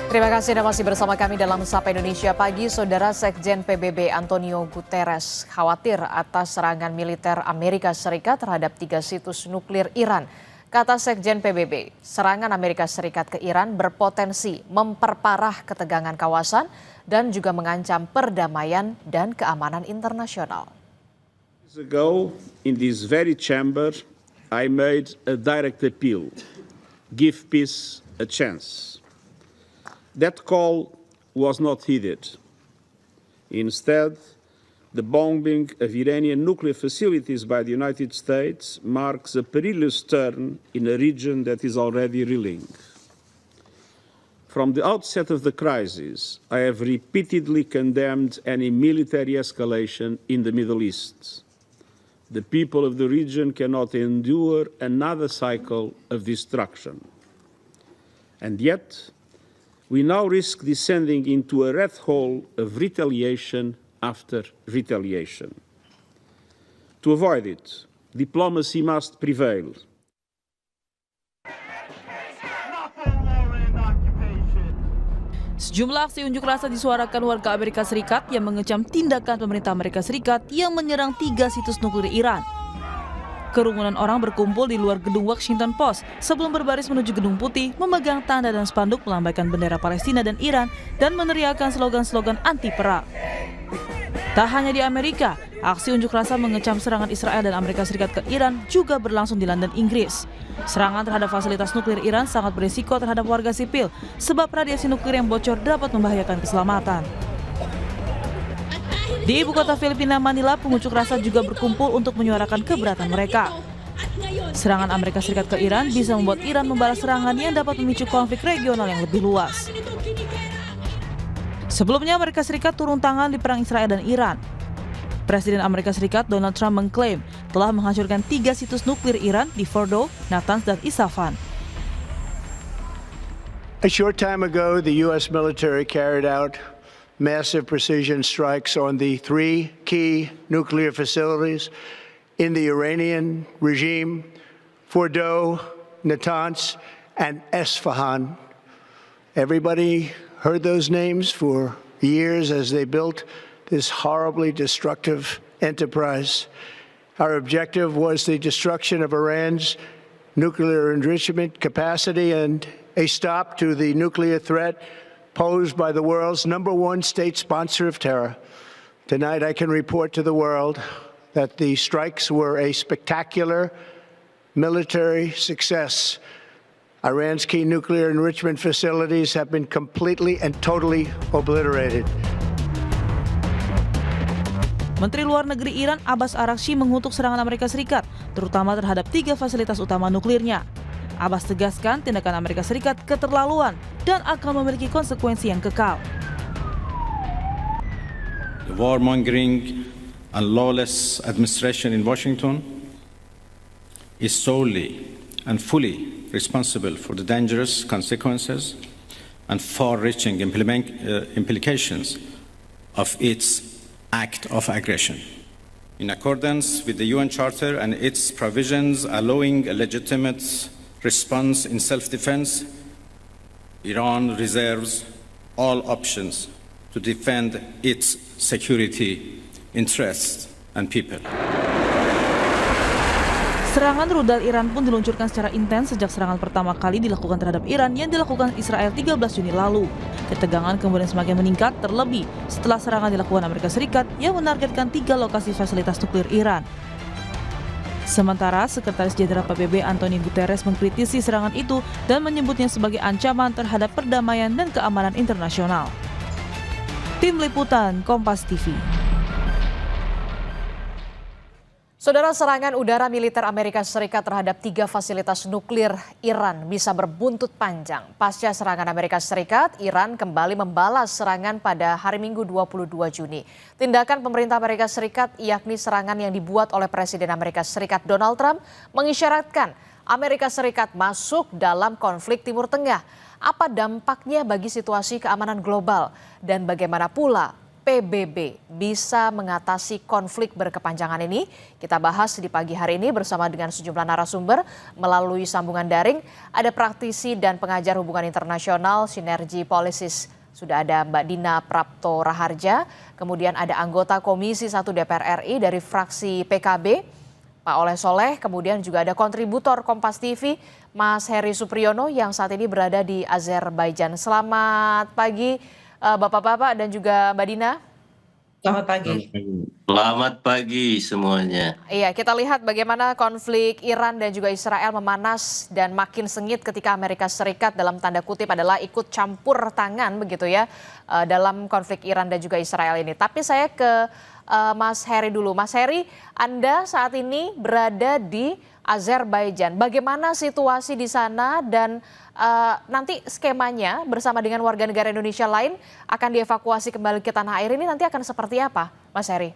Terima kasih Anda masih bersama kami dalam Sapa Indonesia Pagi. Saudara Sekjen PBB Antonio Guterres khawatir atas serangan militer Amerika Serikat terhadap 3 situs nuklir Iran. Kata Sekjen PBB, serangan Amerika Serikat ke Iran berpotensi memperparah ketegangan kawasan dan juga mengancam perdamaian dan keamanan internasional. Ago, in this very chamber, I made a direct appeal: give peace a chance. That call was not heeded. Instead, the bombing of Iranian nuclear facilities by the United States marks a perilous turn in a region that is already reeling. From the outset of the crisis, I have repeatedly condemned any military escalation in the Middle East. The people of the region cannot endure another cycle of destruction. And yet, we now risk descending into a rat hole of retaliation after retaliation. To avoid it, diplomacy must prevail. Sejumlah aksi unjuk rasa disuarakan warga Amerika Serikat yang mengecam tindakan pemerintah Amerika Serikat yang menyerang 3 situs nuklir Iran. Kerumunan orang berkumpul di luar gedung Washington Post sebelum berbaris menuju Gedung Putih, memegang tanda dan spanduk melambaikan bendera Palestina dan Iran dan meneriakkan slogan-slogan anti-perang. Tak hanya di Amerika, aksi unjuk rasa mengecam serangan Israel dan Amerika Serikat ke Iran juga berlangsung di London, Inggris. Serangan terhadap fasilitas nuklir Iran sangat berisiko terhadap warga sipil sebab radiasi nuklir yang bocor dapat membahayakan keselamatan. Di ibu kota Filipina, Manila, pengunjuk rasa juga berkumpul untuk menyuarakan keberatan mereka. Serangan Amerika Serikat ke Iran bisa membuat Iran membalas serangan yang dapat memicu konflik regional yang lebih luas. Sebelumnya, Amerika Serikat turun tangan di perang Israel dan Iran. Presiden Amerika Serikat Donald Trump mengklaim telah menghancurkan 3 situs nuklir Iran di Fordow, Natanz, dan Isfahan. A short time ago, the U.S. military carried out massive precision strikes on the 3 key nuclear facilities in the Iranian regime: Fordow, Natanz, and Isfahan. Everybody heard those names for years as they built this horribly destructive enterprise. Our objective was the destruction of Iran's nuclear enrichment capacity and a stop to the nuclear threat posed by the world's #1 state sponsor of terror. Tonight I can report to the world that the strikes were a spectacular military success. Iran's key nuclear enrichment facilities have been completely and totally obliterated. Menteri Luar Negeri Iran Abbas Araghchi mengutuk serangan Amerika Serikat, terutama terhadap 3 fasilitas utama nuklirnya. Abbas tegaskan tindakan Amerika Serikat keterlaluan dan akan memiliki konsekuensi yang kekal. The warmongering and lawless administration in Washington is solely and fully responsible for the dangerous consequences and far-reaching implications of its act of aggression. In accordance with the UN Charter and its provisions allowing a legitimate response in self-defense, Iran reserves all options to defend its security interests and people. Serangan rudal Iran pun diluncurkan secara intens sejak serangan pertama kali dilakukan terhadap Iran yang dilakukan Israel 13 Juni lalu. Ketegangan kemudian semakin meningkat terlebih setelah serangan dilakukan Amerika Serikat yang menargetkan 3 lokasi fasilitas nuklir Iran. Sementara Sekretaris Jenderal PBB Antonio Guterres mengkritisi serangan itu dan menyebutnya sebagai ancaman terhadap perdamaian dan keamanan internasional. Tim Liputan Kompas TV. Saudara, serangan udara militer Amerika Serikat terhadap 3 fasilitas nuklir Iran bisa berbuntut panjang. Pasca serangan Amerika Serikat, Iran kembali membalas serangan pada hari Minggu 22 Juni. Tindakan pemerintah Amerika Serikat, yakni serangan yang dibuat oleh Presiden Amerika Serikat Donald Trump, mengisyaratkan Amerika Serikat masuk dalam konflik Timur Tengah. Apa dampaknya bagi situasi keamanan global? Dan bagaimana pula PBB bisa mengatasi konflik berkepanjangan ini? Kita bahas di pagi hari ini bersama dengan sejumlah narasumber melalui sambungan daring. Ada praktisi dan pengajar hubungan internasional Sinergi Policies. Sudah ada Mbak Dina Prapto Raharja, kemudian ada anggota Komisi 1 DPR RI dari fraksi PKB, Pak Oleh Soleh, kemudian juga ada kontributor Kompas TV, Mas Heri Supriyono yang saat ini berada di Azerbaijan. Selamat pagi Bapak-bapak dan juga Mbak Dina. Selamat pagi. Selamat pagi semuanya. Iya, kita lihat bagaimana konflik Iran dan juga Israel memanas dan makin sengit ketika Amerika Serikat dalam tanda kutip adalah ikut campur tangan begitu ya dalam konflik Iran dan juga Israel ini. Tapi saya ke Mas Heri dulu. Mas Heri, Anda saat ini berada di Azerbaijan. Bagaimana situasi di sana dan nanti skemanya bersama dengan warga negara Indonesia lain akan dievakuasi kembali ke tanah air ini nanti akan seperti apa, Mas Heri?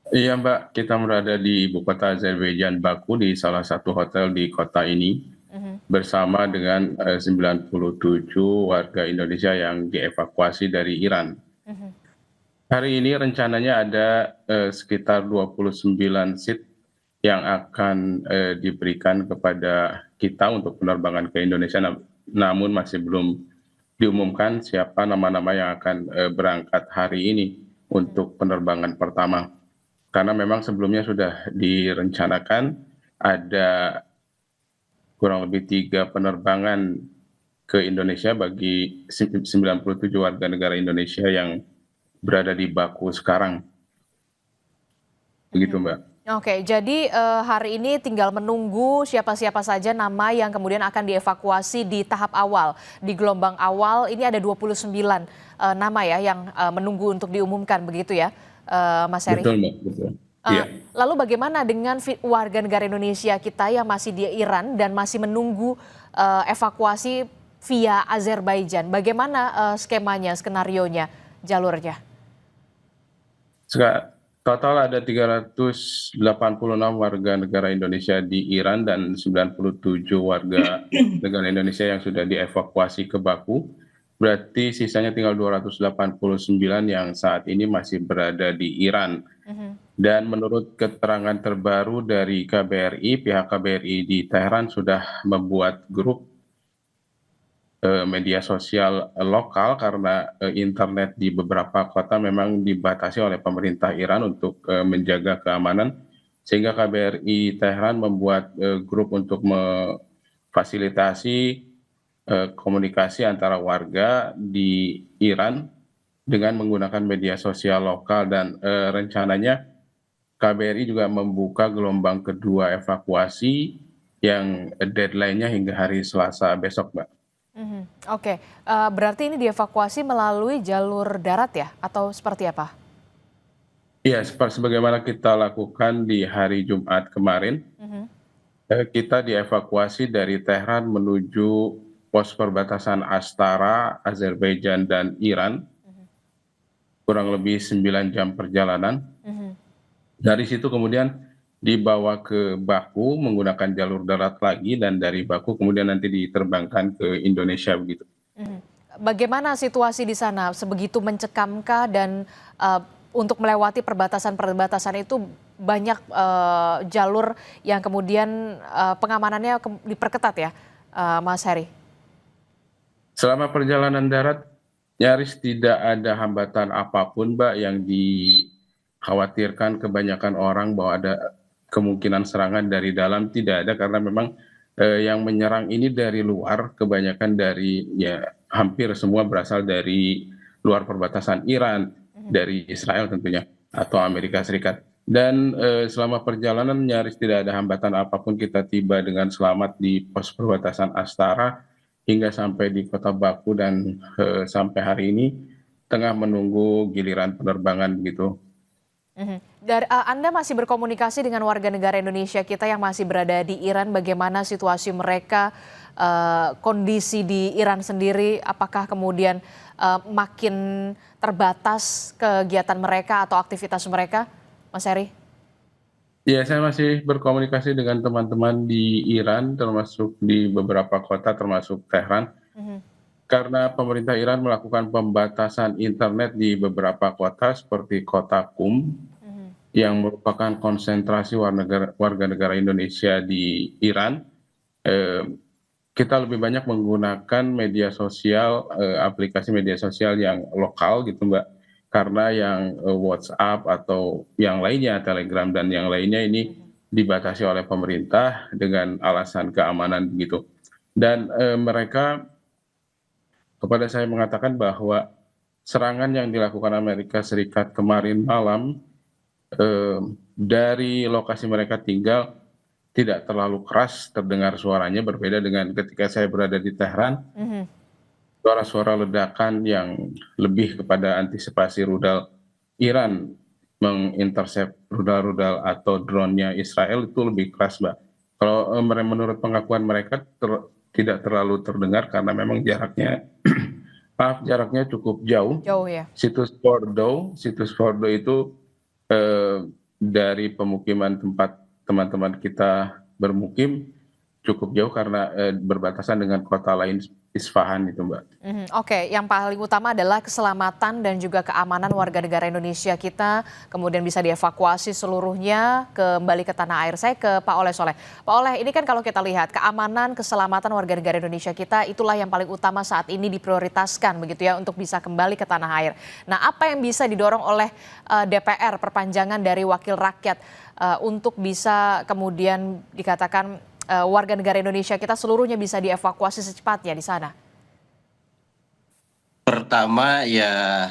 Iya Mbak, kita berada di ibu kota Azerbaijan, Baku, di salah satu hotel di kota ini bersama dengan 97 warga Indonesia yang dievakuasi dari Iran. Hari ini rencananya ada sekitar 29 seat yang akan diberikan kepada kita untuk penerbangan ke Indonesia, namun masih belum diumumkan siapa nama-nama yang akan berangkat hari ini untuk penerbangan pertama. Karena memang sebelumnya sudah direncanakan ada kurang lebih 3 penerbangan ke Indonesia bagi 97 warga negara Indonesia yang berada di Baku sekarang. Begitu Mbak. Oke, jadi hari ini tinggal menunggu siapa-siapa saja nama yang kemudian akan dievakuasi di tahap awal. Di gelombang awal ini ada 29 nama ya yang menunggu untuk diumumkan begitu ya, Mas Heri? Betul Mbak, betul. Iya. Lalu bagaimana dengan warga negara Indonesia kita yang masih di Iran dan masih menunggu evakuasi via Azerbaijan? Bagaimana skemanya, skenarionya, jalurnya? Total ada 386 warga negara Indonesia di Iran dan 97 warga negara Indonesia yang sudah dievakuasi ke Baku. Berarti sisanya tinggal 289 yang saat ini masih berada di Iran. Dan menurut keterangan terbaru dari KBRI, pihak KBRI di Teheran sudah membuat grup media sosial lokal karena internet di beberapa kota memang dibatasi oleh pemerintah Iran untuk menjaga keamanan, sehingga KBRI Teheran membuat grup untuk memfasilitasi komunikasi antara warga di Iran dengan menggunakan media sosial lokal, dan rencananya KBRI juga membuka gelombang kedua evakuasi yang deadline-nya hingga hari Selasa besok, Mbak. Oke, berarti ini dievakuasi melalui jalur darat ya, atau seperti apa? Iya, sebagaimana kita lakukan di hari Jumat kemarin, kita dievakuasi dari Tehran menuju pos perbatasan Astara, Azerbaijan dan Iran, kurang lebih 9 jam perjalanan. Dari situ kemudian dibawa ke Baku menggunakan jalur darat lagi, dan dari Baku kemudian nanti diterbangkan ke Indonesia begitu. Bagaimana situasi di sana? Sebegitu mencekamkah dan untuk melewati perbatasan-perbatasan itu banyak jalur yang kemudian pengamanannya diperketat ya, Mas Heri? Selama perjalanan darat nyaris tidak ada hambatan apapun, Mbak, yang dikhawatirkan kebanyakan orang bahwa ada kemungkinan serangan dari dalam. Tidak ada, karena memang yang menyerang ini dari luar, kebanyakan dari hampir semua berasal dari luar perbatasan Iran, dari Israel tentunya, atau Amerika Serikat. Dan selama perjalanan nyaris tidak ada hambatan apapun, kita tiba dengan selamat di pos perbatasan Astara hingga sampai di kota Baku, dan sampai hari ini tengah menunggu giliran penerbangan begitu. Anda masih berkomunikasi dengan warga negara Indonesia kita yang masih berada di Iran, bagaimana situasi mereka, kondisi di Iran sendiri, apakah kemudian makin terbatas kegiatan mereka atau aktivitas mereka, Mas Heri? Ya, saya masih berkomunikasi dengan teman-teman di Iran, termasuk di beberapa kota, termasuk Tehran. karena pemerintah Iran melakukan pembatasan internet di beberapa kota seperti kota Qum yang merupakan konsentrasi warga negara Indonesia di Iran. Kita lebih banyak menggunakan media sosial, aplikasi media sosial yang lokal gitu Mbak, karena yang WhatsApp atau yang lainnya, Telegram dan yang lainnya ini dibatasi oleh pemerintah dengan alasan keamanan begitu. Dan mereka kepada saya mengatakan bahwa serangan yang dilakukan Amerika Serikat kemarin malam dari lokasi mereka tinggal tidak terlalu keras terdengar suaranya, berbeda dengan ketika saya berada di Tehran. Suara-suara ledakan yang lebih kepada antisipasi rudal Iran mengintersep rudal-rudal atau drone-nya Israel itu lebih keras, Mbak. Kalau menurut pengakuan mereka tidak terlalu terdengar karena memang jaraknya jaraknya cukup jauh. Jauh ya. Situs Fordo itu dari pemukiman tempat teman-teman kita bermukim cukup jauh karena berbatasan dengan kota lain Isfahan itu Mbak. Oke, yang paling utama adalah keselamatan dan juga keamanan warga negara Indonesia kita, kemudian bisa dievakuasi seluruhnya kembali ke tanah air. Saya ke Pak Oleh Soleh. Pak Oleh, ini kan kalau kita lihat keamanan, keselamatan warga negara Indonesia kita itulah yang paling utama saat ini diprioritaskan begitu ya untuk bisa kembali ke tanah air. Nah, apa yang bisa didorong oleh DPR perpanjangan dari wakil rakyat untuk bisa kemudian dikatakan warga negara Indonesia kita seluruhnya bisa dievakuasi secepatnya di sana? Pertama ya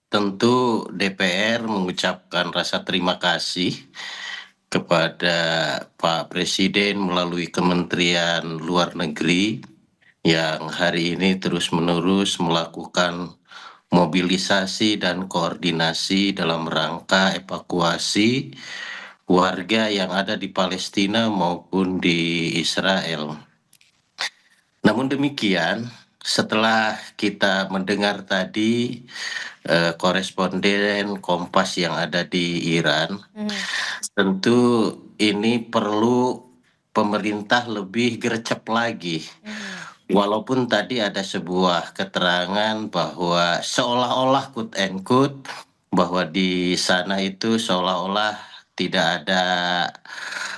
tentu DPR mengucapkan rasa terima kasih kepada Pak Presiden melalui Kementerian Luar Negeri yang hari ini terus-menerus melakukan mobilisasi dan koordinasi dalam rangka evakuasi warga yang ada di Palestina maupun di Israel. Namun demikian, setelah kita mendengar tadi koresponden Kompas yang ada di Iran, tentu ini perlu pemerintah lebih gercep lagi. Walaupun tadi ada sebuah keterangan bahwa seolah-olah quote and quote bahwa di sana itu seolah-olah tidak ada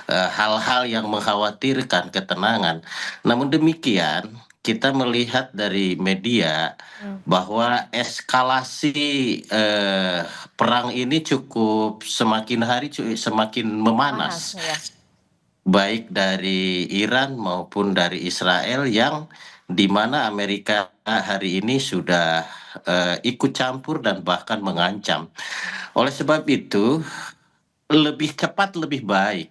hal-hal yang mengkhawatirkan ketenangan. Namun demikian, kita melihat dari media bahwa eskalasi perang ini cukup semakin hari semakin memanas. Ya. Baik dari Iran maupun dari Israel yang di mana Amerika hari ini sudah ikut campur dan bahkan mengancam. Oleh sebab itu, lebih cepat lebih baik.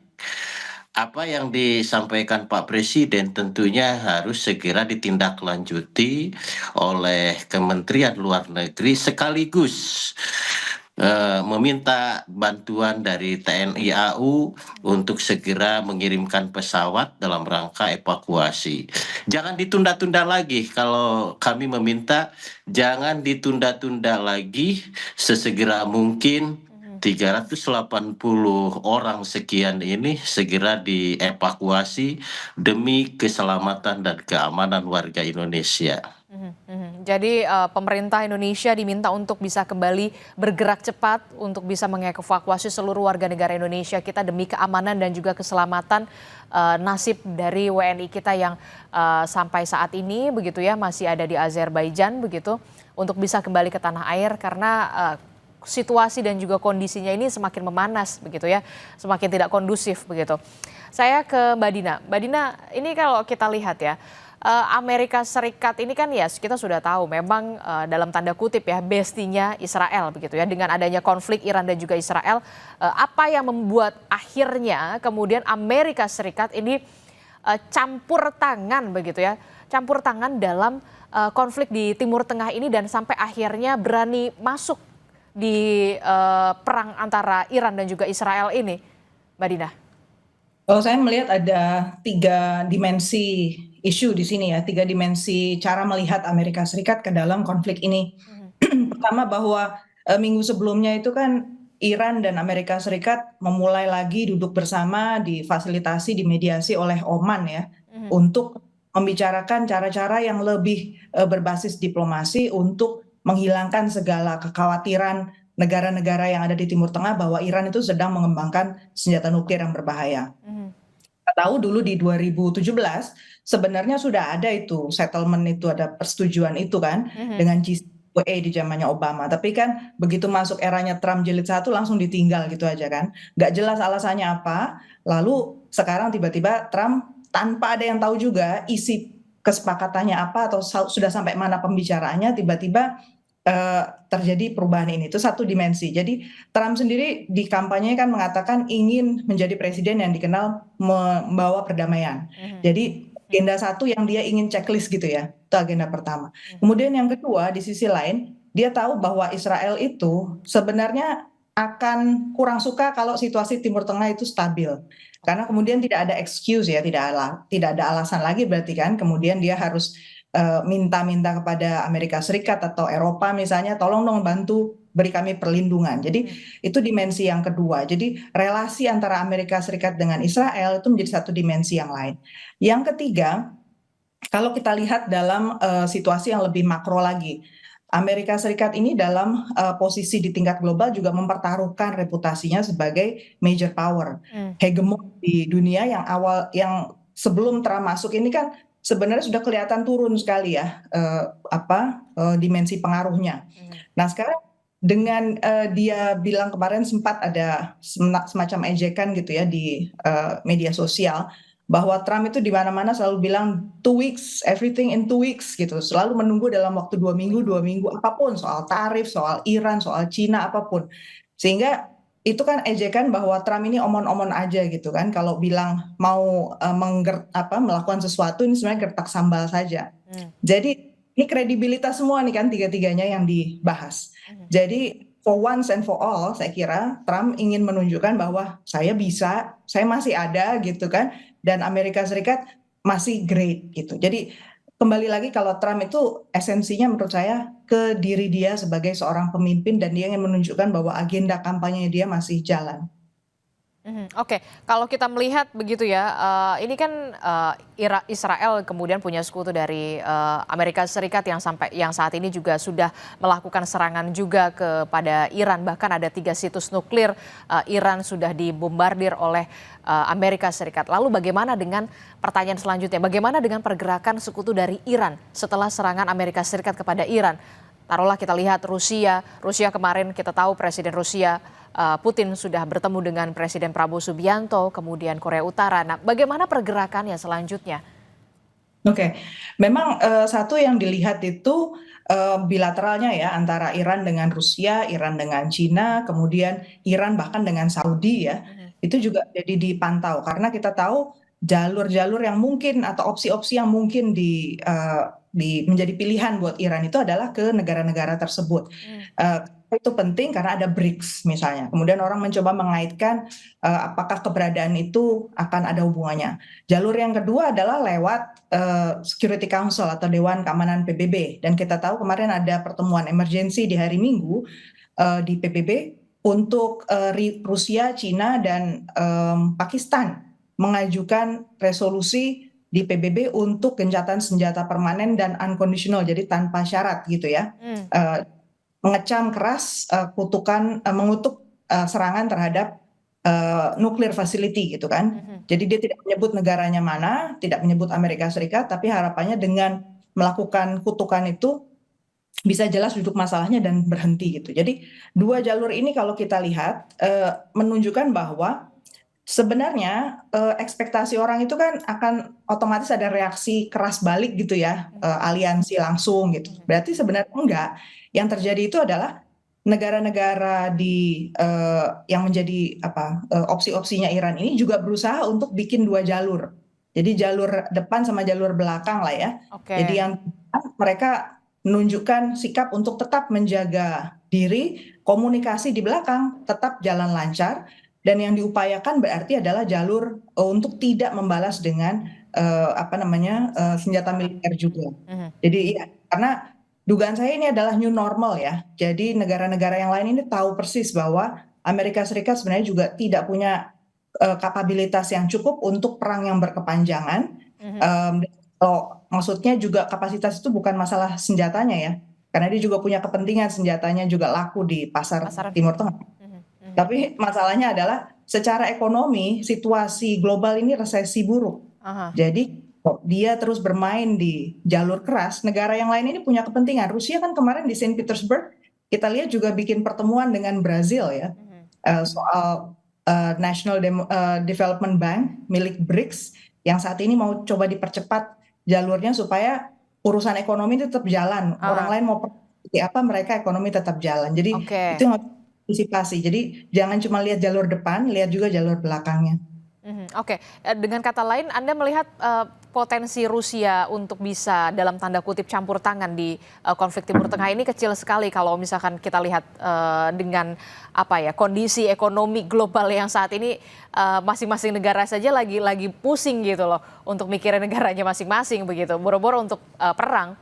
Apa yang disampaikan Pak Presiden tentunya harus segera ditindaklanjuti oleh Kementerian Luar Negeri sekaligus meminta bantuan dari TNI AU untuk segera mengirimkan pesawat dalam rangka evakuasi. Jangan ditunda-tunda lagi, kalau kami meminta jangan ditunda-tunda lagi, sesegera mungkin 380 orang sekian ini segera dievakuasi demi keselamatan dan keamanan warga Indonesia. Jadi pemerintah Indonesia diminta untuk bisa kembali bergerak cepat untuk bisa mengevakuasi seluruh warga negara Indonesia kita demi keamanan dan juga keselamatan nasib dari WNI kita yang sampai saat ini begitu ya masih ada di Azerbaijan begitu untuk bisa kembali ke tanah air karena situasi dan juga kondisinya ini semakin memanas begitu ya, semakin tidak kondusif begitu. Saya ke Mbak Dina. Mbak Dina, ini kalau kita lihat ya, Amerika Serikat ini kan ya kita sudah tahu memang dalam tanda kutip ya bestinya Israel begitu ya, dengan adanya konflik Iran dan juga Israel, apa yang membuat akhirnya kemudian Amerika Serikat ini campur tangan begitu ya, campur tangan dalam konflik di Timur Tengah ini dan sampai akhirnya berani masuk di perang antara Iran dan juga Israel ini, Mbak Dina? Kalau saya melihat ada 3 dimensi isu di sini ya, 3 dimensi cara melihat Amerika Serikat ke dalam konflik ini. Pertama bahwa minggu sebelumnya itu kan Iran dan Amerika Serikat memulai lagi duduk bersama difasilitasi, dimediasi oleh Oman ya, untuk membicarakan cara-cara yang lebih berbasis diplomasi untuk menghilangkan segala kekhawatiran negara-negara yang ada di Timur Tengah bahwa Iran itu sedang mengembangkan senjata nuklir yang berbahaya. Kita tahu dulu di 2017 sebenarnya sudah ada itu settlement, itu ada persetujuan itu kan dengan JCPOA di zamannya Obama. Tapi kan begitu masuk eranya Trump jilid 1 langsung ditinggal gitu aja kan. Nggak jelas alasannya apa. Lalu sekarang tiba-tiba Trump tanpa ada yang tahu juga isi kesepakatannya apa atau sudah sampai mana pembicaraannya, tiba-tiba terjadi perubahan ini. Itu satu dimensi. Jadi Trump sendiri di kampanye kan mengatakan ingin menjadi presiden yang dikenal membawa perdamaian. Jadi agenda satu yang dia ingin checklist gitu ya, itu agenda pertama. Kemudian yang kedua, di sisi lain dia tahu bahwa Israel itu sebenarnya akan kurang suka kalau situasi Timur Tengah itu stabil. Karena kemudian tidak ada excuse ya, tidak ada alasan lagi berarti kan kemudian dia harus minta-minta kepada Amerika Serikat atau Eropa misalnya, tolong dong bantu beri kami perlindungan. Jadi itu dimensi yang kedua. Jadi relasi antara Amerika Serikat dengan Israel itu menjadi satu dimensi yang lain. Yang ketiga, kalau kita lihat dalam situasi yang lebih makro lagi, Amerika Serikat ini dalam posisi di tingkat global juga mempertaruhkan reputasinya sebagai major power, hegemon di dunia yang sebelum Trump masuk ini kan sebenarnya sudah kelihatan turun sekali ya dimensi pengaruhnya. Nah sekarang dengan dia bilang kemarin sempat ada semacam ejekan gitu ya di media sosial bahwa Trump itu di mana-mana selalu bilang 2 weeks, everything in 2 weeks gitu, selalu menunggu dalam waktu 2 minggu apapun, soal tarif, soal Iran, soal Cina, apapun. Sehingga itu kan ejekan bahwa Trump ini omon-omon aja gitu kan, kalau bilang mau melakukan sesuatu ini sebenarnya gertak sambal saja. Jadi ini kredibilitas semua nih kan tiga-tiganya yang dibahas. Jadi for once and for all saya kira Trump ingin menunjukkan bahwa saya bisa, saya masih ada gitu kan, dan Amerika Serikat masih great gitu. Jadi kembali lagi kalau Trump itu esensinya menurut saya ke diri dia sebagai seorang pemimpin dan dia ingin menunjukkan bahwa agenda kampanye dia masih jalan. Oke, kalau kita melihat begitu ya, ini kan Israel kemudian punya sekutu dari Amerika Serikat yang saat ini juga sudah melakukan serangan juga kepada Iran. Bahkan ada 3 situs nuklir Iran sudah dibombardir oleh Amerika Serikat. Lalu bagaimana dengan pertanyaan selanjutnya, bagaimana dengan pergerakan sekutu dari Iran setelah serangan Amerika Serikat kepada Iran? Taruhlah kita lihat Rusia kemarin kita tahu Presiden Rusia Putin sudah bertemu dengan Presiden Prabowo Subianto, kemudian Korea Utara. Nah, bagaimana pergerakannya selanjutnya? Oke, memang satu yang dilihat itu bilateralnya ya antara Iran dengan Rusia, Iran dengan Cina, kemudian Iran bahkan dengan Saudi ya, itu juga jadi dipantau karena kita tahu jalur-jalur yang mungkin atau opsi-opsi yang mungkin menjadi pilihan buat Iran itu adalah ke negara-negara tersebut. Itu penting karena ada BRICS misalnya. Kemudian orang mencoba mengaitkan apakah keberadaan itu akan ada hubungannya. Jalur yang kedua adalah lewat Security Council atau Dewan Keamanan PBB. Dan kita tahu kemarin ada pertemuan emergensi di hari Minggu di PBB untuk Rusia, Cina, dan Pakistan mengajukan resolusi di PBB untuk gencatan senjata permanen dan unconditional, jadi tanpa syarat gitu ya. Mengecam keras mengutuk serangan terhadap nuklir facility gitu kan. Jadi dia tidak menyebut negaranya mana, tidak menyebut Amerika Serikat, tapi harapannya dengan melakukan kutukan itu bisa jelas duduk masalahnya dan berhenti gitu. Jadi 2 jalur ini kalau kita lihat menunjukkan bahwa sebenarnya ekspektasi orang itu kan akan otomatis ada reaksi keras balik gitu ya, aliansi langsung gitu. Berarti sebenarnya enggak. Yang terjadi itu adalah negara-negara yang menjadi opsi-opsinya Iran ini juga berusaha untuk bikin 2 jalur. Jadi jalur depan sama jalur belakang lah ya. Jadi yang mereka menunjukkan sikap untuk tetap menjaga diri, komunikasi di belakang tetap jalan lancar. Dan yang diupayakan berarti adalah jalur untuk tidak membalas dengan senjata militer juga. Jadi ya, karena dugaan saya ini adalah new normal ya. Jadi negara-negara yang lain ini tahu persis bahwa Amerika Serikat sebenarnya juga tidak punya kapabilitas yang cukup untuk perang yang berkepanjangan. Maksudnya juga kapasitas itu bukan masalah senjatanya ya, karena dia juga punya kepentingan senjatanya juga laku di pasar Timur Tengah. Tapi masalahnya adalah secara ekonomi situasi global ini resesi buruk. Jadi dia terus bermain di jalur keras, negara yang lain ini punya kepentingan. Rusia kan kemarin di Saint Petersburg kita lihat juga bikin pertemuan dengan Brazil ya, soal National Development Bank milik BRICS yang saat ini mau coba dipercepat jalurnya supaya urusan ekonomi itu tetap jalan. Orang lain mau seperti apa, mereka ekonomi tetap jalan. Jadi itu yang harus antisipasi. Jadi jangan cuma lihat jalur depan, lihat juga jalur belakangnya. Oke, dengan kata lain Anda melihat potensi Rusia untuk bisa dalam tanda kutip campur tangan di konflik Timur Tengah ini kecil sekali kalau misalkan kita lihat dengan kondisi ekonomi global yang saat ini masing-masing negara saja lagi pusing gitu loh untuk mikirin negaranya masing-masing begitu, boro-boro untuk perang.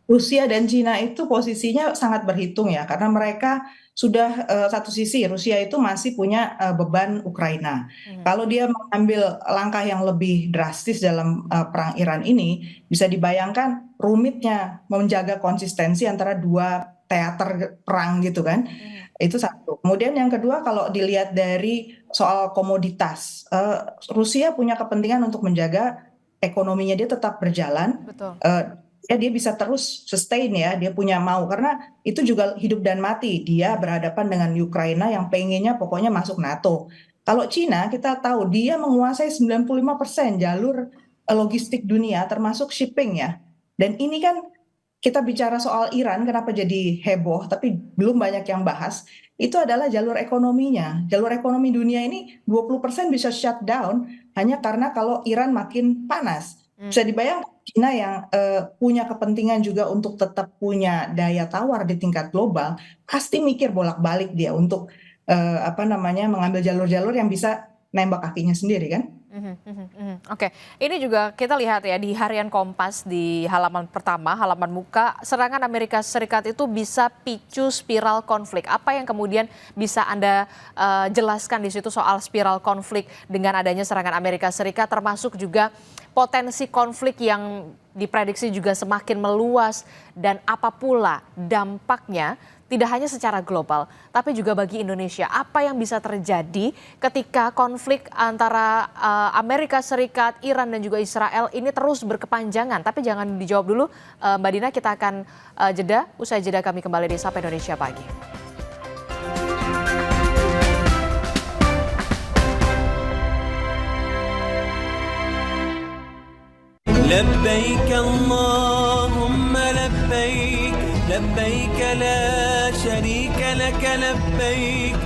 Rusia dan Cina itu posisinya sangat berhitung ya, karena mereka sudah satu sisi Rusia itu masih punya beban Ukraina. Kalau dia mengambil langkah yang lebih drastis dalam perang Iran ini, bisa dibayangkan rumitnya menjaga konsistensi antara dua teater perang gitu kan. Itu satu. Kemudian yang kedua, kalau dilihat dari soal komoditas, Rusia punya kepentingan untuk menjaga ekonominya dia tetap berjalan. Betul. Dia bisa terus sustain ya, dia punya mau, karena itu juga hidup dan mati dia berhadapan dengan Ukraina yang pengennya pokoknya masuk NATO. Kalau Cina kita tahu dia menguasai 95% jalur logistik dunia termasuk shipping ya. Dan ini kan kita bicara soal Iran kenapa jadi heboh tapi belum banyak yang bahas, itu adalah jalur ekonominya. Jalur ekonomi dunia ini 20% bisa shut down hanya karena kalau Iran makin panas. Bisa dibayangkan Cina yang punya kepentingan juga untuk tetap punya daya tawar di tingkat global, pasti mikir bolak-balik dia untuk mengambil jalur-jalur yang bisa nembak kakinya sendiri kan. Oke, ini juga kita lihat ya di harian Kompas di halaman pertama, halaman muka, serangan Amerika Serikat itu bisa picu spiral konflik. Apa yang kemudian bisa Anda jelaskan di situ soal spiral konflik dengan adanya serangan Amerika Serikat, termasuk juga potensi konflik yang diprediksi juga semakin meluas dan apa pula dampaknya tidak hanya secara global, tapi juga bagi Indonesia. Apa yang bisa terjadi ketika konflik antara Amerika Serikat, Iran, dan juga Israel ini terus berkepanjangan? Tapi jangan dijawab dulu, Mbak Dina, kita akan jeda. Usai jeda kami kembali di Sapa Indonesia Pagi. لبيك اللهم لبيك لبيك لا شريك لك لبيك.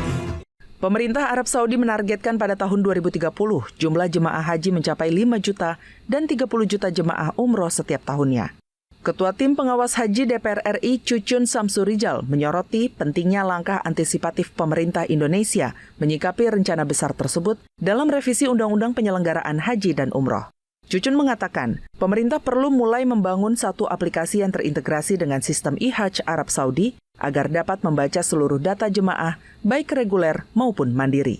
Pemerintah Arab Saudi menargetkan pada tahun 2030 jumlah jemaah haji mencapai 5 juta dan 30 juta jemaah umroh setiap tahunnya. Ketua Tim Pengawas Haji DPR RI Cucun Samsurijal menyoroti pentingnya langkah antisipatif pemerintah Indonesia menyikapi rencana besar tersebut dalam revisi Undang-Undang Penyelenggaraan Haji dan Umroh. Cucun mengatakan, pemerintah perlu mulai membangun satu aplikasi yang terintegrasi dengan sistem e-Hajj Arab Saudi agar dapat membaca seluruh data jemaah, baik reguler maupun mandiri.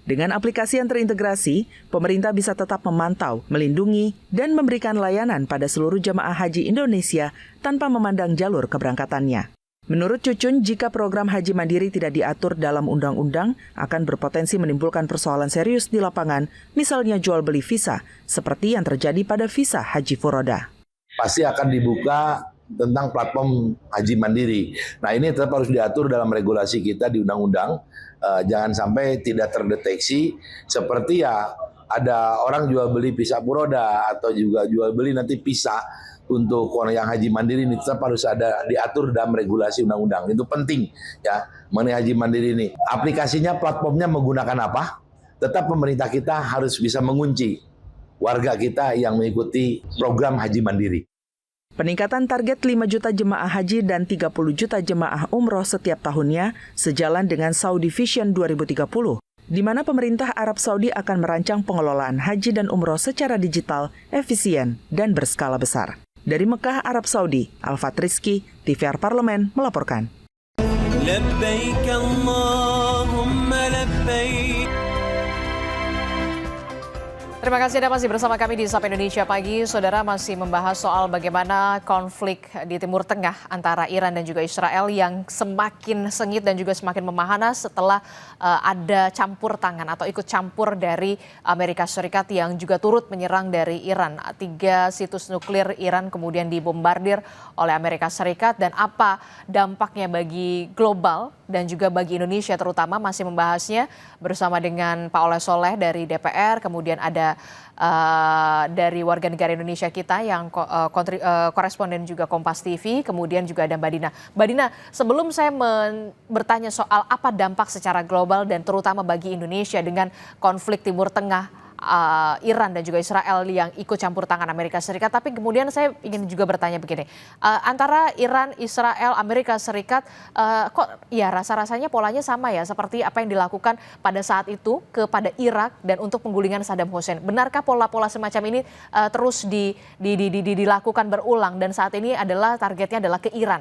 Dengan aplikasi yang terintegrasi, pemerintah bisa tetap memantau, melindungi, dan memberikan layanan pada seluruh jemaah haji Indonesia tanpa memandang jalur keberangkatannya. Menurut Cucun, jika program haji mandiri tidak diatur dalam undang-undang, akan berpotensi menimbulkan persoalan serius di lapangan, misalnya jual beli visa, seperti yang terjadi pada visa Haji Furoda. Pasti akan dibuka tentang platform haji mandiri. Nah, ini tetap harus diatur dalam regulasi kita di undang-undang. Jangan sampai tidak terdeteksi seperti ya ada orang jual beli visa Furoda atau juga jual beli nanti visa untuk orang yang haji mandiri ini tetap harus ada diatur dalam regulasi undang-undang. Itu penting ya mengenai haji mandiri ini. Aplikasinya, platformnya menggunakan apa? Tetap pemerintah kita harus bisa mengunci warga kita yang mengikuti program haji mandiri. Peningkatan target 5 juta jemaah haji dan 30 juta jemaah umroh setiap tahunnya sejalan dengan Saudi Vision 2030, di mana pemerintah Arab Saudi akan merancang pengelolaan haji dan umroh secara digital, efisien, dan berskala besar. Dari Mekah, Arab Saudi, Alfat Rizky, TVR Parlemen melaporkan. لبيك اللهم لبيك. Terima kasih Anda masih bersama kami di Sapa Indonesia Pagi. Saudara masih membahas soal bagaimana konflik di Timur Tengah antara Iran dan juga Israel yang semakin sengit dan juga semakin memanas setelah ada campur tangan atau ikut campur dari Amerika Serikat yang juga turut menyerang dari Iran. 3 situs nuklir Iran kemudian dibombardir oleh Amerika Serikat, dan apa dampaknya bagi global dan juga bagi Indonesia terutama, masih membahasnya bersama dengan Pak Oleh Soleh dari DPR, kemudian ada dari warga negara Indonesia kita yang koresponden juga Kompas TV, kemudian juga ada Mbak Dina. Mbak Dina, sebelum saya bertanya soal apa dampak secara global dan terutama bagi Indonesia dengan konflik Timur Tengah, Iran dan juga Israel yang ikut campur tangan Amerika Serikat, tapi kemudian saya ingin juga bertanya begini, antara Iran, Israel, Amerika Serikat, kok ya rasa-rasanya polanya sama ya seperti apa yang dilakukan pada saat itu kepada Irak dan untuk penggulingan Saddam Hussein. Benarkah pola-pola semacam ini terus dilakukan berulang dan saat ini adalah targetnya adalah ke Iran?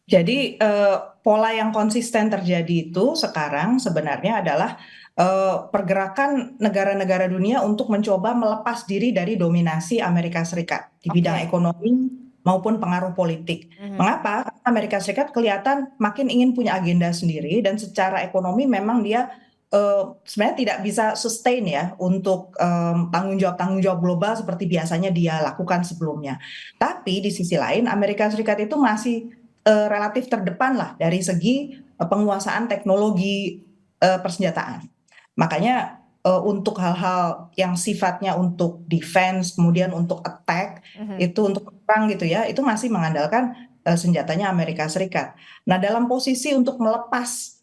Jadi pola yang konsisten terjadi itu sekarang sebenarnya adalah pergerakan negara-negara dunia untuk mencoba melepas diri dari dominasi Amerika Serikat di bidang ekonomi maupun pengaruh politik. Mengapa? Karena Amerika Serikat kelihatan makin ingin punya agenda sendiri dan secara ekonomi memang dia sebenarnya tidak bisa sustain ya untuk tanggung jawab global seperti biasanya dia lakukan sebelumnya. Tapi di sisi lain Amerika Serikat itu masih relatif terdepan lah dari segi penguasaan teknologi persenjataan. Makanya untuk hal-hal yang sifatnya untuk defense, kemudian untuk attack, itu untuk perang gitu ya, itu masih mengandalkan senjatanya Amerika Serikat. Nah, dalam posisi untuk melepas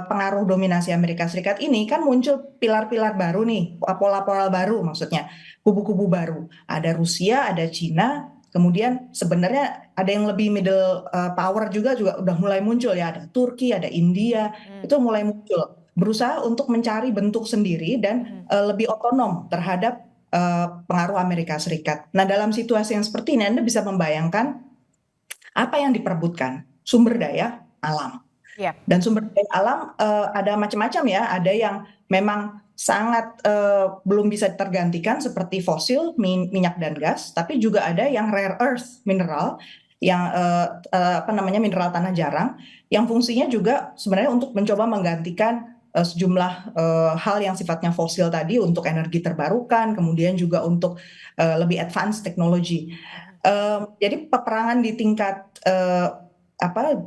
pengaruh dominasi Amerika Serikat ini kan muncul pilar-pilar baru nih, pola-pola baru maksudnya, kubu-kubu baru. Ada Rusia, ada Cina, kemudian sebenarnya ada yang lebih middle power juga udah mulai muncul ya, ada Turki, ada India, itu mulai muncul. Berusaha untuk mencari bentuk sendiri dan lebih otonom terhadap pengaruh Amerika Serikat. Nah, dalam situasi yang seperti ini Anda bisa membayangkan apa yang diperebutkan, sumber daya alam. Dan sumber daya alam ada macam-macam ya, ada yang memang sangat belum bisa tergantikan seperti fosil, minyak dan gas, tapi juga ada yang rare earth mineral, yang mineral tanah jarang, yang fungsinya juga sebenarnya untuk mencoba menggantikan sejumlah hal yang sifatnya fosil tadi untuk energi terbarukan, kemudian juga untuk lebih advance teknologi. Jadi peperangan di tingkat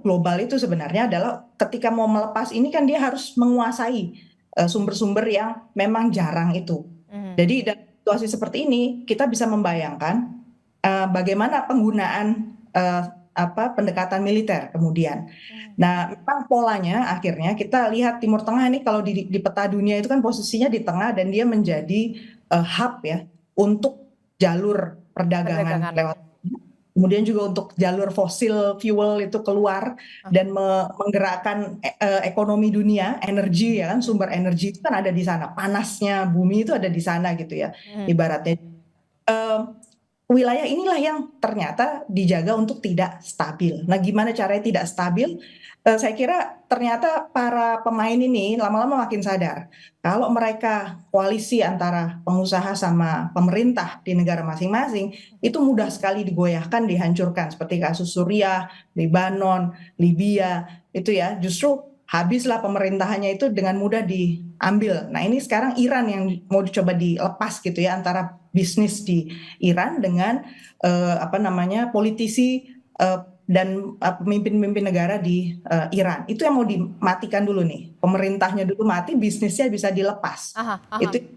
global itu sebenarnya adalah ketika mau melepas ini kan dia harus menguasai sumber-sumber yang memang jarang itu. Jadi dalam situasi seperti ini kita bisa membayangkan bagaimana penggunaan pendekatan militer kemudian. Nah, memang polanya akhirnya kita lihat Timur Tengah ini kalau di peta dunia itu kan posisinya di tengah dan dia menjadi hub ya untuk jalur perdagangan lewat, kemudian juga untuk jalur fosil fuel itu keluar dan menggerakkan ekonomi dunia, energi ya kan, sumber energi itu kan ada di sana, panasnya bumi itu ada di sana gitu ya, ibaratnya. Wilayah inilah yang ternyata dijaga untuk tidak stabil. Nah, gimana caranya tidak stabil? Saya kira ternyata para pemain ini lama-lama makin sadar kalau mereka koalisi antara pengusaha sama pemerintah di negara masing-masing itu mudah sekali digoyahkan, dihancurkan seperti kasus Suriah, Lebanon, Libya itu ya, justru habislah pemerintahannya itu dengan mudah diambil. Nah, ini sekarang Iran yang mau dicoba dilepas gitu ya, antara bisnis di Iran dengan politisi dan pemimpin-pemimpin negara di Iran. Itu yang mau dimatikan dulu nih. Pemerintahnya dulu mati, bisnisnya bisa dilepas. Itu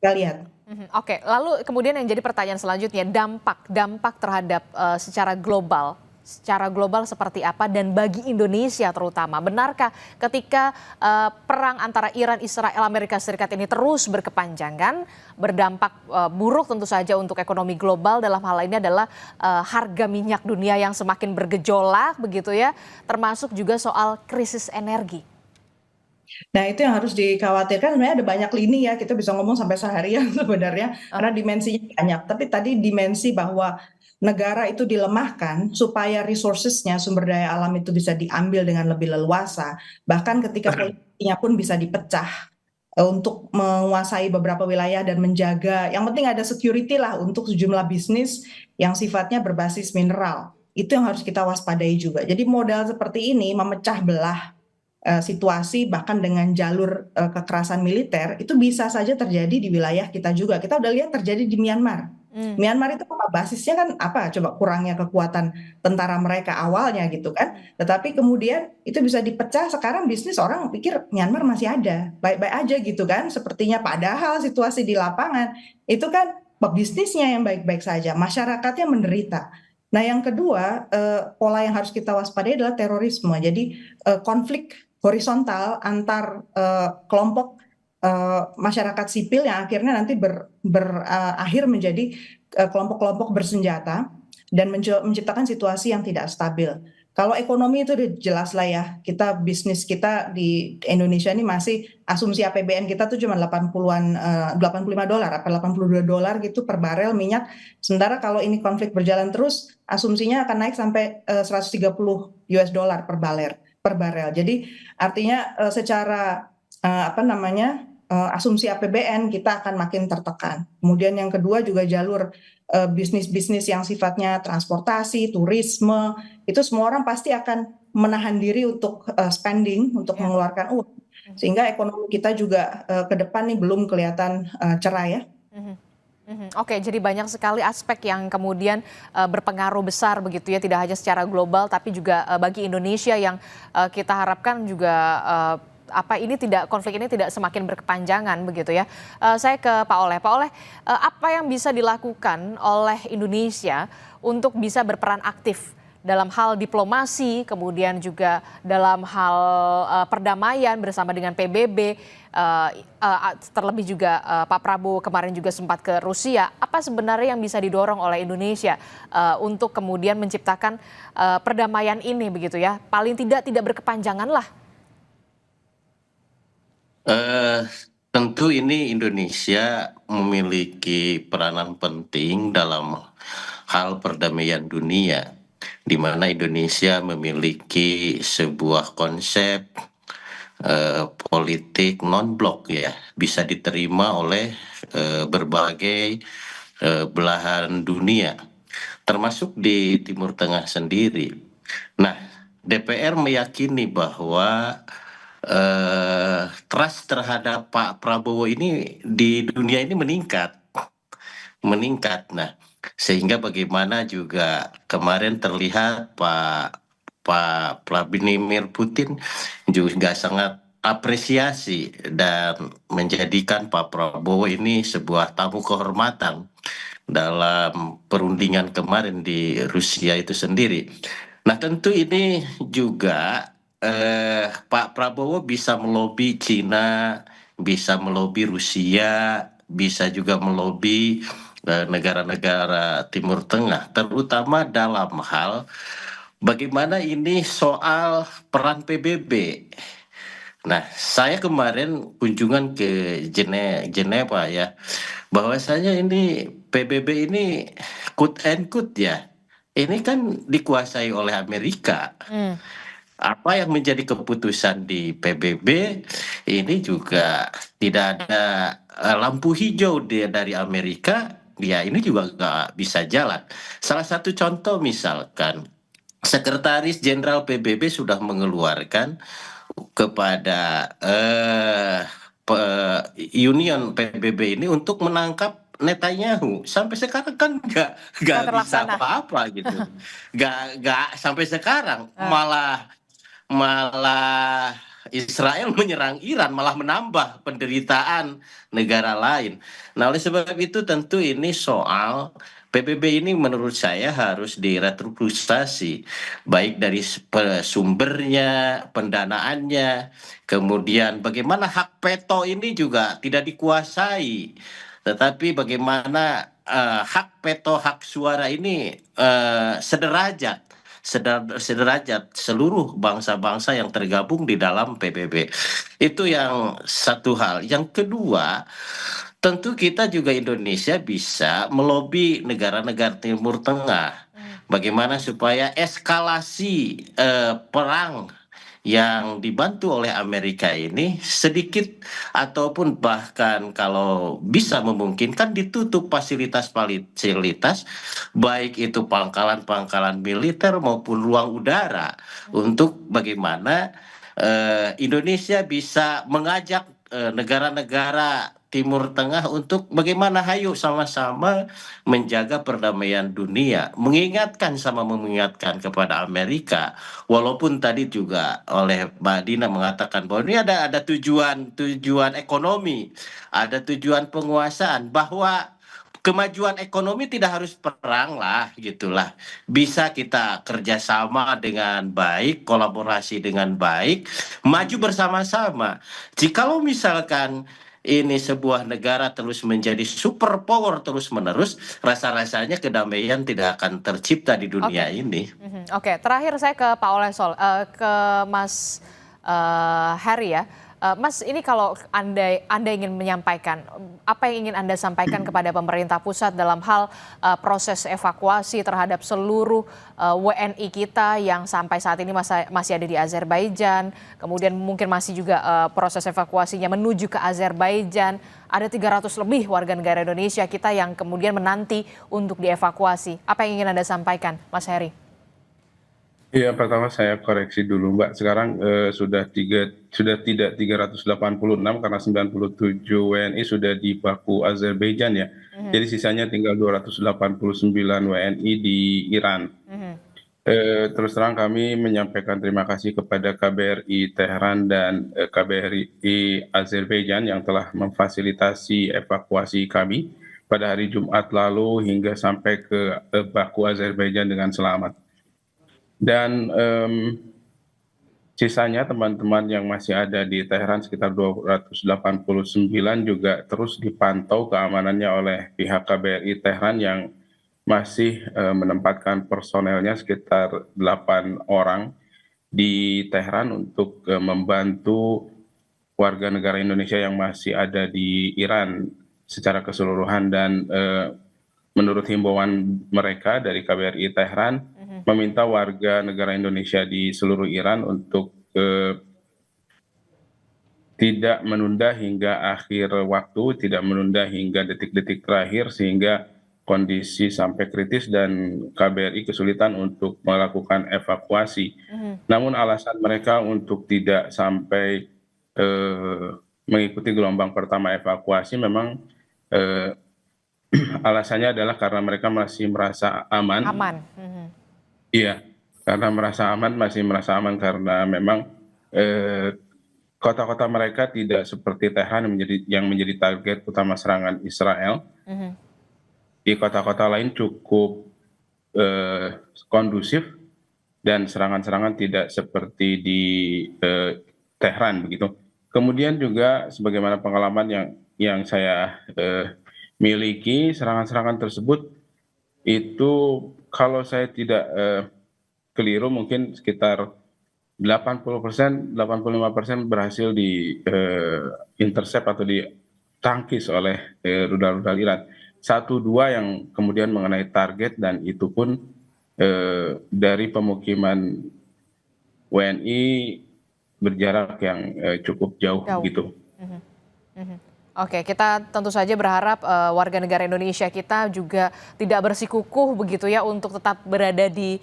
kita lihat. Oke, lalu kemudian yang jadi pertanyaan selanjutnya, dampak terhadap secara global seperti apa dan bagi Indonesia terutama. Benarkah ketika perang antara Iran, Israel, Amerika Serikat ini terus berkepanjangan, berdampak buruk tentu saja untuk ekonomi global, dalam hal ini adalah harga minyak dunia yang semakin bergejolak begitu ya, termasuk juga soal krisis energi? Nah, itu yang harus dikhawatirkan. Sebenarnya ada banyak lini ya, kita bisa ngomong sampai seharian sebenarnya karena dimensinya banyak. Tapi tadi dimensi bahwa negara itu dilemahkan supaya resourcesnya, sumber daya alam itu bisa diambil dengan lebih leluasa, bahkan ketika politiknya pun bisa dipecah untuk menguasai beberapa wilayah dan menjaga, yang penting ada security lah untuk sejumlah bisnis yang sifatnya berbasis mineral. Itu yang harus kita waspadai juga. Jadi modal seperti ini memecah belah situasi bahkan dengan jalur kekerasan militer itu bisa saja terjadi di wilayah kita juga. Kita udah lihat terjadi di Myanmar. Myanmar itu apa? Basisnya kan apa? Coba kurangnya kekuatan tentara mereka awalnya gitu kan. Tetapi kemudian itu bisa dipecah. Sekarang bisnis orang pikir Myanmar masih ada, baik-baik aja gitu kan. Sepertinya padahal situasi di lapangan itu kan bisnisnya yang baik-baik saja, masyarakatnya menderita. Nah, yang kedua, pola yang harus kita waspadai adalah terorisme. Jadi konflik horizontal antar kelompok masyarakat sipil yang akhirnya nanti berakhir menjadi kelompok-kelompok bersenjata dan menciptakan situasi yang tidak stabil. Kalau ekonomi itu udah jelas lah ya, kita bisnis kita di Indonesia ini masih asumsi APBN kita tuh cuma 80-an, $85 apa $82 gitu per barel minyak. Sementara kalau ini konflik berjalan terus, asumsinya akan naik sampai $130 per barel. Jadi artinya secara asumsi APBN kita akan makin tertekan. Kemudian yang kedua juga jalur bisnis-bisnis yang sifatnya transportasi, turisme, itu semua orang pasti akan menahan diri untuk spending, untuk mengeluarkan uang. Sehingga ekonomi kita juga ke depan nih belum kelihatan cerah ya. Oke, jadi banyak sekali aspek yang kemudian berpengaruh besar begitu ya, tidak hanya secara global tapi juga bagi Indonesia yang kita harapkan juga konflik ini tidak semakin berkepanjangan begitu ya. Saya ke Pak Oleh. Pak Oleh, apa yang bisa dilakukan oleh Indonesia untuk bisa berperan aktif dalam hal diplomasi, kemudian juga dalam hal perdamaian bersama dengan PBB, terlebih juga Pak Prabowo kemarin juga sempat ke Rusia. Apa sebenarnya yang bisa didorong oleh Indonesia untuk kemudian menciptakan perdamaian ini begitu ya? Paling tidak berkepanjangan lah. Tentu ini Indonesia memiliki peranan penting dalam hal perdamaian dunia, di mana Indonesia memiliki sebuah konsep politik non-blok ya, bisa diterima oleh berbagai belahan dunia, termasuk di Timur Tengah sendiri. Nah, DPR meyakini bahwa trust terhadap Pak Prabowo ini di dunia ini meningkat. Nah, sehingga bagaimana juga kemarin terlihat Pak Vladimir Putin juga sangat apresiasi dan menjadikan Pak Prabowo ini sebuah tamu kehormatan dalam perundingan kemarin di Rusia itu sendiri. Nah, tentu ini juga Pak Prabowo bisa melobi Cina, bisa melobi Rusia, bisa juga melobi negara-negara Timur Tengah, terutama dalam hal bagaimana ini soal peran PBB. Nah, saya kemarin kunjungan ke Jenewa ya, bahwasanya ini PBB ini quote and quote ya, ini kan dikuasai oleh Amerika. Apa yang menjadi keputusan di PBB ini juga tidak ada lampu hijau dari Amerika, ya ini juga nggak bisa jalan. Salah satu contoh misalkan, Sekretaris Jenderal PBB sudah mengeluarkan kepada Union PBB ini untuk menangkap Netanyahu. Sampai sekarang kan nggak bisa apa-apa gitu, nggak sampai sekarang malah Israel menyerang Iran, malah menambah penderitaan negara lain. Nah, oleh sebab itu tentu ini soal PBB ini menurut saya harus direstrukturisasi, baik dari sumbernya, pendanaannya, kemudian bagaimana hak veto ini juga tidak dikuasai, tetapi bagaimana hak veto, hak suara ini sederajat seluruh bangsa-bangsa yang tergabung di dalam PBB. Itu yang satu hal. Yang kedua, tentu kita juga Indonesia bisa melobi negara-negara Timur Tengah. Bagaimana supaya eskalasi perang yang dibantu oleh Amerika ini sedikit ataupun bahkan kalau bisa memungkinkan ditutup fasilitas-fasilitas baik itu pangkalan-pangkalan militer maupun ruang udara untuk bagaimana Indonesia bisa mengajak negara-negara Timur Tengah untuk bagaimana hayu sama-sama menjaga perdamaian dunia, mengingatkan kepada Amerika, walaupun tadi juga oleh Mbak Dina mengatakan bahwa ini ada tujuan ekonomi, ada tujuan penguasaan, bahwa kemajuan ekonomi tidak harus perang lah, gitulah. Bisa kita kerjasama dengan baik, kolaborasi dengan baik, maju bersama-sama. Jikalau misalkan ini sebuah negara terus menjadi superpower terus-menerus, rasa-rasanya kedamaian tidak akan tercipta di dunia ini. Oke, terakhir saya ke Pak Olesol, ke Mas Harry ya. Mas, ini kalau Anda ingin menyampaikan, apa yang ingin Anda sampaikan kepada pemerintah pusat dalam hal proses evakuasi terhadap seluruh WNI kita yang sampai saat ini masih ada di Azerbaijan, kemudian mungkin masih juga proses evakuasinya menuju ke Azerbaijan, ada 300 lebih warga negara Indonesia kita yang kemudian menanti untuk dievakuasi. Apa yang ingin Anda sampaikan, Mas Heri? Iya, pertama saya koreksi dulu, Mbak. Sekarang sudah tidak 386 karena 97 WNI sudah di Baku, Azerbaijan ya. Jadi sisanya tinggal 289 WNI di Iran. Terus terang kami menyampaikan terima kasih kepada KBRI Tehran dan KBRI Azerbaijan yang telah memfasilitasi evakuasi kami pada hari Jumat lalu hingga sampai ke Baku, Azerbaijan dengan selamat. Dan sisanya teman-teman yang masih ada di Teheran sekitar 289 juga terus dipantau keamanannya oleh pihak KBRI Teheran yang masih menempatkan personelnya sekitar 8 orang di Teheran untuk membantu warga negara Indonesia yang masih ada di Iran secara keseluruhan. Dan menurut himbauan mereka dari KBRI Teheran, meminta warga negara Indonesia di seluruh Iran untuk tidak menunda hingga akhir waktu, tidak menunda hingga detik-detik terakhir sehingga kondisi sampai kritis dan KBRI kesulitan untuk melakukan evakuasi. Namun alasan mereka untuk tidak sampai mengikuti gelombang pertama evakuasi memang alasannya adalah karena mereka masih merasa aman. Iya, karena masih merasa aman karena memang kota-kota mereka tidak seperti Tehran yang menjadi target utama serangan Israel. Di kota-kota lain cukup kondusif dan serangan-serangan tidak seperti di Tehran begitu. Kemudian juga sebagaimana pengalaman yang saya miliki, serangan-serangan tersebut itu kalau saya tidak keliru mungkin sekitar 80%, 85% berhasil di intercept atau ditangkis oleh rudal-rudal Iran. 1-2 yang kemudian mengenai target dan itu pun dari pemukiman WNI berjarak yang cukup jauh. Gitu. Oke, kita tentu saja berharap warga negara Indonesia kita juga tidak bersikukuh begitu ya untuk tetap berada di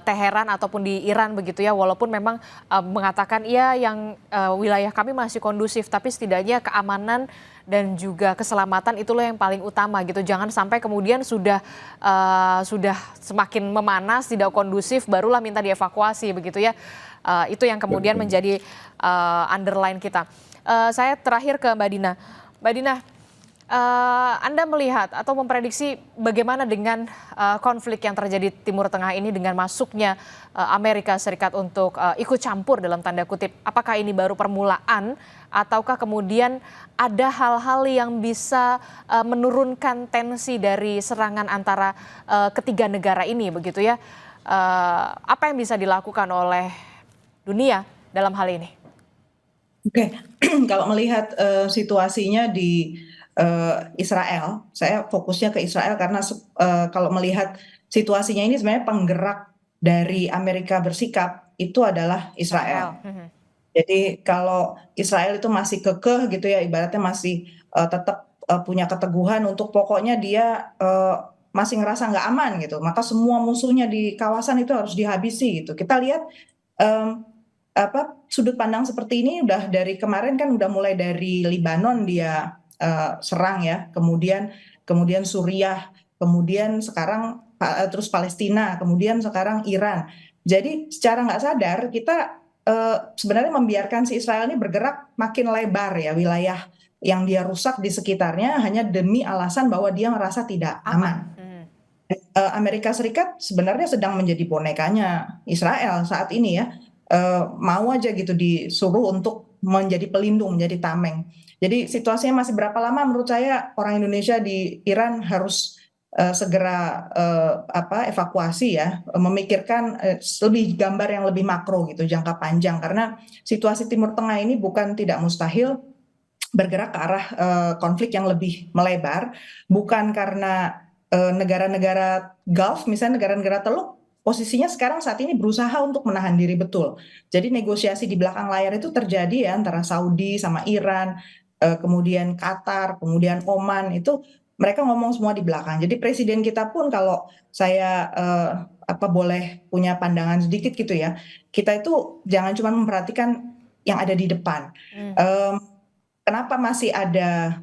Teheran ataupun di Iran begitu ya, walaupun memang mengatakan ya yang wilayah kami masih kondusif, tapi setidaknya keamanan dan juga keselamatan itulah yang paling utama gitu. Jangan sampai kemudian sudah semakin memanas, tidak kondusif, barulah minta dievakuasi begitu ya. Itu yang kemudian menjadi underline kita. Saya terakhir ke Mbak Dina. Mbak Dina, Anda melihat atau memprediksi bagaimana dengan konflik yang terjadi di Timur Tengah ini dengan masuknya Amerika Serikat untuk ikut campur dalam tanda kutip. Apakah ini baru permulaan ataukah kemudian ada hal-hal yang bisa menurunkan tensi dari serangan antara ketiga negara ini begitu ya? Apa yang bisa dilakukan oleh dunia dalam hal ini? Oke, kalau melihat situasinya di Israel, saya fokusnya ke Israel karena kalau melihat situasinya ini sebenarnya penggerak dari Amerika bersikap itu adalah Israel. Jadi kalau Israel itu masih kekeh gitu ya, ibaratnya masih tetap punya keteguhan untuk pokoknya dia masih ngerasa nggak aman gitu, maka semua musuhnya di kawasan itu harus dihabisi gitu. Kita lihat sudut pandang seperti ini udah dari kemarin kan, udah mulai dari Libanon dia serang ya, kemudian Suriah, kemudian sekarang terus Palestina, kemudian sekarang Iran. Jadi secara nggak sadar kita sebenarnya membiarkan si Israel ini bergerak makin lebar ya, wilayah yang dia rusak di sekitarnya hanya demi alasan bahwa dia merasa tidak aman. Amerika Serikat sebenarnya sedang menjadi bonekanya Israel saat ini ya, mau aja gitu disuruh untuk menjadi pelindung, menjadi tameng. Jadi situasinya masih berapa lama menurut saya orang Indonesia di Iran harus segera evakuasi ya, memikirkan lebih gambar yang lebih makro gitu, jangka panjang, karena situasi Timur Tengah ini bukan tidak mustahil bergerak ke arah konflik yang lebih melebar, bukan karena negara-negara Gulf misalnya, negara-negara Teluk posisinya sekarang saat ini berusaha untuk menahan diri betul. Jadi negosiasi di belakang layar itu terjadi ya antara Saudi sama Iran, kemudian Qatar, kemudian Oman, itu mereka ngomong semua di belakang. Jadi presiden kita pun, kalau saya boleh punya pandangan sedikit gitu ya, kita itu jangan cuma memperhatikan yang ada di depan. Kenapa masih ada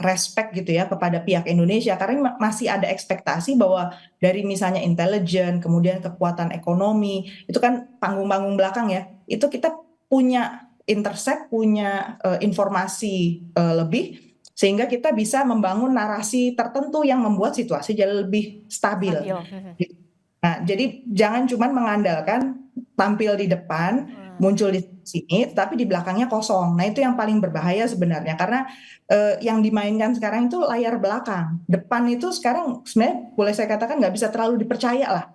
respect gitu ya kepada pihak Indonesia? Karena masih ada ekspektasi bahwa dari misalnya intelijen, kemudian kekuatan ekonomi, itu kan panggung-panggung belakang ya, itu kita punya intercept, punya informasi lebih, sehingga kita bisa membangun narasi tertentu yang membuat situasi jadi lebih stabil. Nah, jadi jangan cuma mengandalkan tampil di depan, muncul di sini, tapi di belakangnya kosong. Nah, itu yang paling berbahaya sebenarnya, karena yang dimainkan sekarang itu layar belakang. Depan itu sekarang sebenarnya boleh saya katakan nggak bisa terlalu dipercaya lah.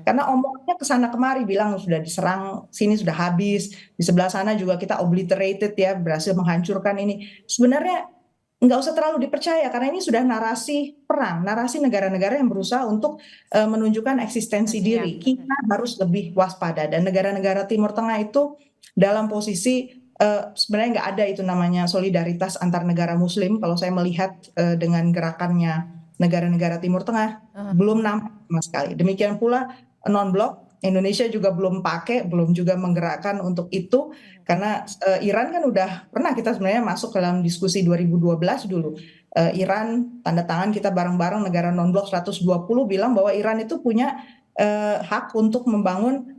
Karena omongannya kesana kemari bilang sudah diserang, sini sudah habis, di sebelah sana juga kita obliterated ya, berhasil menghancurkan ini. Sebenarnya nggak usah terlalu dipercaya, karena ini sudah narasi perang, narasi negara-negara yang berusaha untuk menunjukkan eksistensi diri. Kita harus lebih waspada, dan negara-negara Timur Tengah itu dalam posisi sebenarnya nggak ada itu namanya solidaritas antar negara Muslim. Kalau saya melihat dengan gerakannya negara-negara Timur Tengah belum nampak sama sekali. Demikian pula non-blok. Indonesia juga belum juga menggerakkan untuk itu, karena Iran kan udah pernah kita sebenarnya masuk dalam diskusi 2012 dulu. Iran tanda tangan, kita bareng-bareng negara non-blok 120 bilang bahwa Iran itu punya hak untuk membangun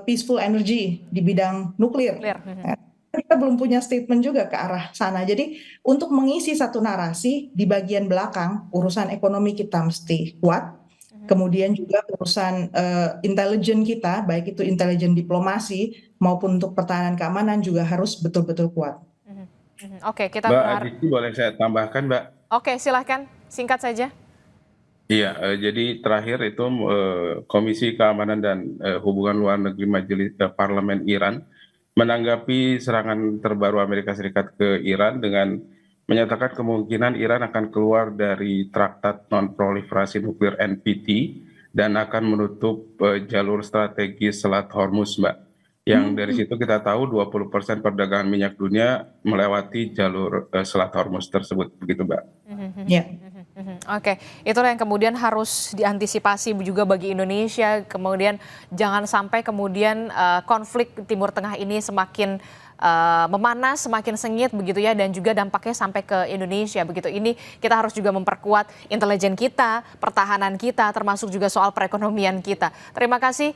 peaceful energy di bidang nuklir. Kita belum punya statement juga ke arah sana. Jadi untuk mengisi satu narasi di bagian belakang, urusan ekonomi kita mesti kuat. Kemudian juga urusan intelijen kita, baik itu intelijen diplomasi maupun untuk pertahanan keamanan juga harus betul-betul kuat. Oke, kita Mbak Aditi, boleh saya tambahkan, Mbak? Oke, silahkan, singkat saja. Iya, jadi terakhir itu Komisi Keamanan dan Hubungan Luar Negeri Majelis Parlemen Iran menanggapi serangan terbaru Amerika Serikat ke Iran dengan menyatakan kemungkinan Iran akan keluar dari Traktat Non-Proliferasi Nuklir NPT dan akan menutup jalur strategis Selat Hormuz, Mbak. Yang dari situ kita tahu 20% perdagangan minyak dunia melewati jalur Selat Hormuz tersebut, begitu, Mbak. Ya. Oke, itulah yang kemudian harus diantisipasi juga bagi Indonesia. Kemudian jangan sampai kemudian konflik Timur Tengah ini semakin memanas, semakin sengit begitu ya, dan juga dampaknya sampai ke Indonesia begitu. Ini kita harus juga memperkuat intelijen kita, pertahanan kita, termasuk juga soal perekonomian kita. Terima kasih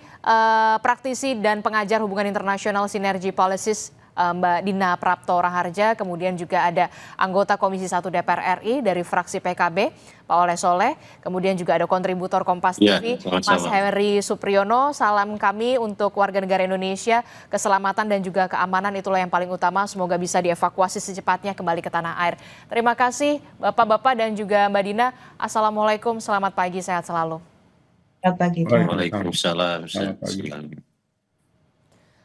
praktisi dan pengajar hubungan internasional Synergy Policies Mbak Dina Prapto Raharja, kemudian juga ada anggota Komisi 1 DPR RI dari fraksi PKB, Pak Oleh Soleh, kemudian juga ada kontributor Kompas TV, Mas Heri Supriyono. Salam kami untuk warga negara Indonesia, keselamatan dan juga keamanan itulah yang paling utama, semoga bisa dievakuasi secepatnya kembali ke tanah air. Terima kasih Bapak-Bapak dan juga Mbak Dina, Assalamualaikum, selamat pagi, sehat selalu. Selamat pagi. Waalaikumsalam. Selamat pagi.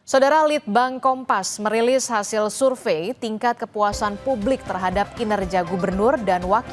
Saudara, Litbang Kompas merilis hasil survei tingkat kepuasan publik terhadap kinerja gubernur dan wakil